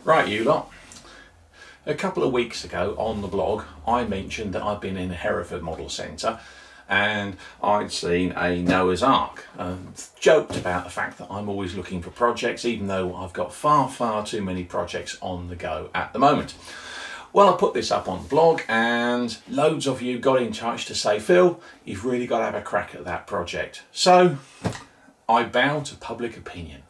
Right, you lot. A couple of weeks ago on the blog, I mentioned that I'd been in the Hereford Model Centre and I'd seen a Noah's Ark. Joked about the fact that I'm always looking for projects, even though I've got far too many projects on the go at the moment. Well, I put this up on the blog and loads of you got in touch to say, Phil, you've really got to have a crack at that project. So I bow to public opinion.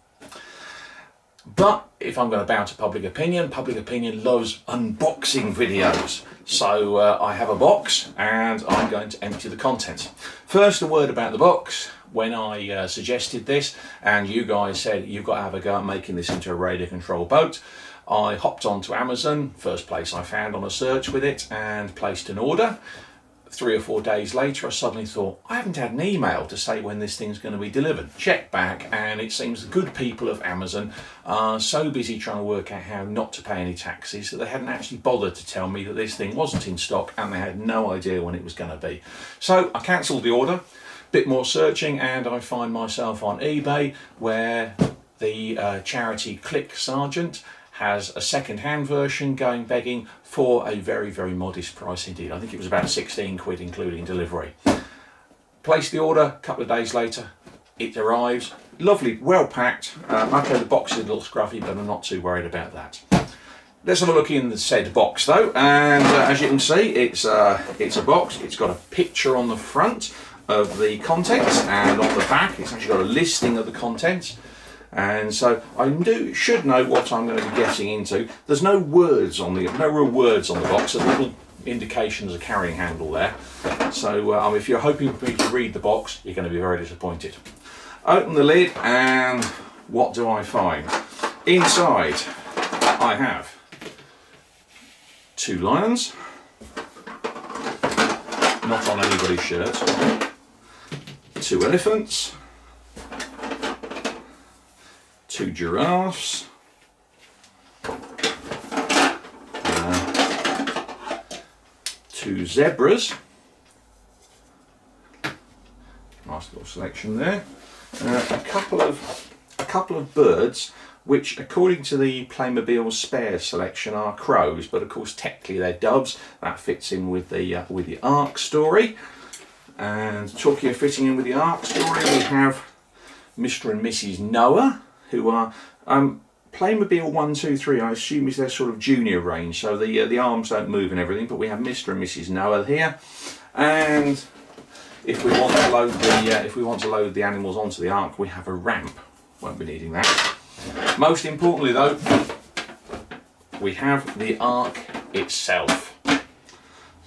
But if I'm going to bow to public opinion loves unboxing videos. So I have a box and I'm going to empty the contents. First, a word about the box. When I suggested this and you guys said you've got to have a go at making this into a radio control boat, I hopped onto Amazon, first place I found on a search with it, and placed an order. 3 or 4 days later, I suddenly thought, I haven't had an email to say when this thing's going to be delivered. Check back, and it seems the good people of Amazon are so busy trying to work out how not to pay any taxes that they hadn't actually bothered to tell me that this thing wasn't in stock, and they had no idea when it was going to be. So I cancelled the order, bit more searching, and I find myself on eBay where the charity Click Sergeant has a second-hand version going begging for a very modest price indeed. I think it was about 16 quid including delivery. Placed the order, a couple of days later it arrives, lovely, well packed. Okay, the box is a little scruffy, but I'm not too worried about that. Let's have a look in the said box though, and as you can see, it's a box. It's got a picture on the front of the contents, and on the back it's actually got a listing of the contents. And so I should know what I'm going to be getting into. There's no words on no real words on the box. There's a little indication there's a carrying handle there. So if you're hoping for me to read the box, you're going to be very disappointed. Open the lid, and what do I find? Inside, I have 2 lions, not on anybody's shirt, 2 elephants, 2 giraffes, 2 zebras, nice little selection there, a couple of birds which according to the Playmobil spare selection are crows, but of course technically they're doves. That fits in with the Ark story. And talking of fitting in with the Ark story, we have Mr. and Mrs. Noah, who are Playmobil 1, 2, 3. I assume is their sort of junior range, so the arms don't move and everything. But we have Mr. and Mrs. Noah here, and if we want to load the animals onto the Ark, we have a ramp. Won't be needing that. Most importantly, though, we have the Ark itself. So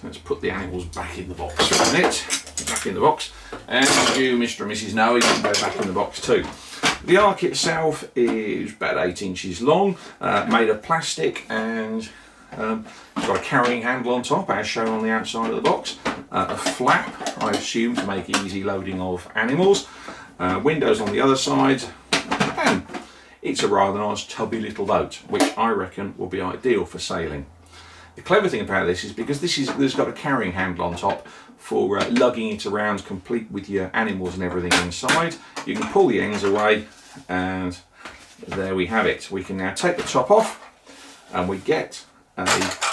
let's put the animals back in the box for a minute. Back in the box, and you, Mr. and Mrs. Noah, you can go back in the box too. The Ark itself is about 8 inches long, made of plastic, and it's got a carrying handle on top as shown on the outside of the box, a flap, I assume, to make easy loading of animals, windows on the other side, and it's a rather nice tubby little boat, which I reckon will be ideal for sailing. The clever thing about this is because there's got a carrying handle on top for lugging it around complete with your animals and everything inside. You can pull the ends away, and there we have it. We can now take the top off and we get a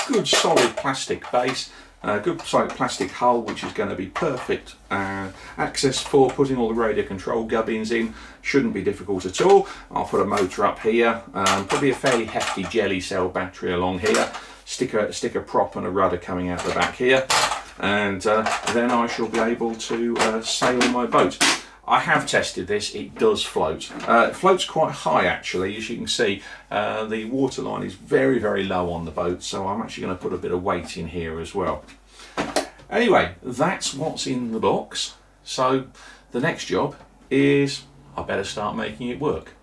good solid plastic base, a good solid plastic hull, which is going to be perfect access for putting all the radio control gubbins in. Shouldn't be difficult at all. I'll put a motor up here, probably a fairly hefty jelly cell battery along here, stick a prop and a rudder coming out the back here, and then I shall be able to sail my boat. I have tested this, it does float. It floats quite high actually, as you can see. The waterline is very low on the boat, so I'm actually going to put a bit of weight in here as well. Anyway, that's what's in the box. So the next job is I better start making it work.